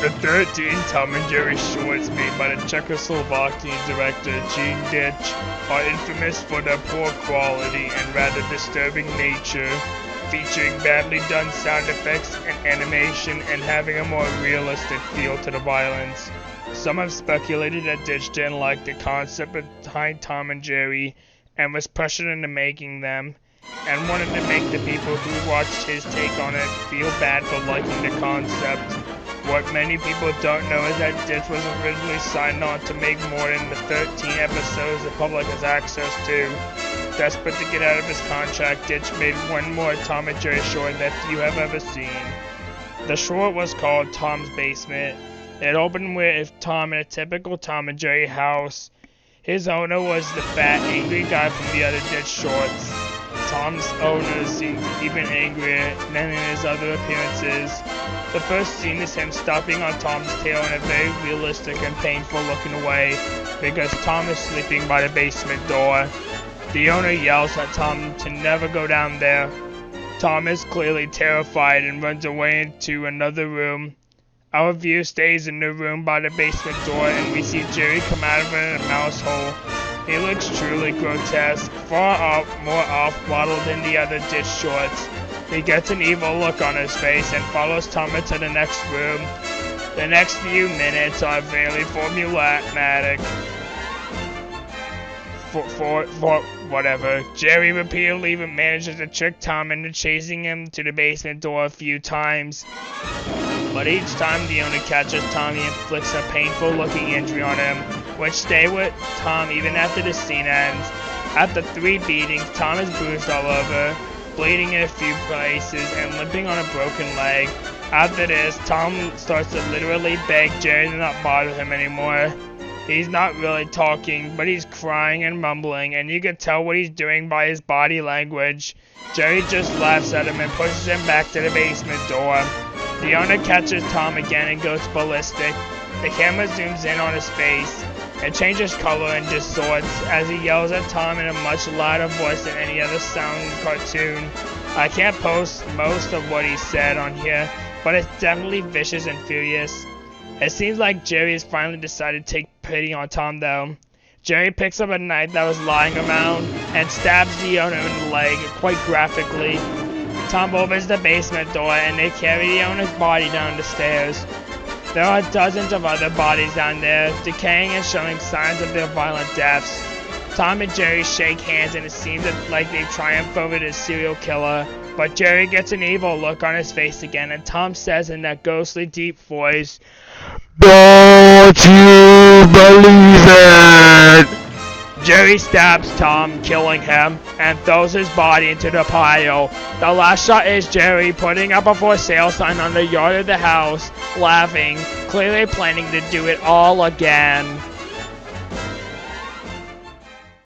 The 13 Tom and Jerry shorts made by the Czechoslovakian director Gene Ditch are infamous for their poor quality and rather disturbing nature, featuring badly done sound effects and animation and having a more realistic feel to the violence. Some have speculated that Ditch didn't like the concept behind Tom and Jerry and was pressured into making them, and wanted to make the people who watched his take on it feel bad for liking the concept. What many people don't know is that Ditch was originally signed on to make more than the 13 episodes the public has access to. Desperate to get out of his contract, Ditch made one more Tom and Jerry short that few have ever seen. The short was called Tom's Basement. It opened with Tom in a typical Tom and Jerry house. His owner was the fat, angry guy from the other Ditch shorts. Tom's owner seemed even angrier than in his other appearances. The first scene is him stomping on Tom's tail in a very realistic and painful looking way, because Tom is sleeping by the basement door. The owner yells at Tom to never go down there. Tom is clearly terrified and runs away into another room. Our view stays in the room by the basement door, and we see Jerry come out of a mouse hole. He looks truly grotesque, more off-model than the other Ditch shorts. He gets an evil look on his face and follows Tom into the next room. The next few minutes are fairly formulaic. For whatever. Jerry repeatedly manages to trick Tom into chasing him to the basement door a few times. But each time the owner catches Tom, he inflicts a painful looking injury on him, which stay with Tom even after the scene ends. After 3 beatings, Tom is bruised all over, bleeding in a few places, and limping on a broken leg. After this, Tom starts to literally beg Jerry to not bother him anymore. He's not really talking, but he's crying and mumbling, and you can tell what he's doing by his body language. Jerry just laughs at him and pushes him back to the basement door. The owner catches Tom again and goes ballistic. The camera zooms in on his face. It changes color and distorts as he yells at Tom in a much louder voice than any other sound cartoon. I can't post most of what he said on here, but it's definitely vicious and furious. It seems like Jerry has finally decided to take pity on Tom though. Jerry picks up a knife that was lying around and stabs the owner in the leg quite graphically. Tom opens the basement door and they carry the owner's body down the stairs. There are dozens of other bodies down there, decaying and showing signs of their violent deaths. Tom and Jerry shake hands and it seems like they triumph over the serial killer, but Jerry gets an evil look on his face again and Tom says in that ghostly deep voice, "Don't you believe it?" Jerry stabs Tom, killing him, and throws his body into the pile. The last shot is Jerry putting up a for sale sign on the yard of the house, laughing, clearly planning to do it all again.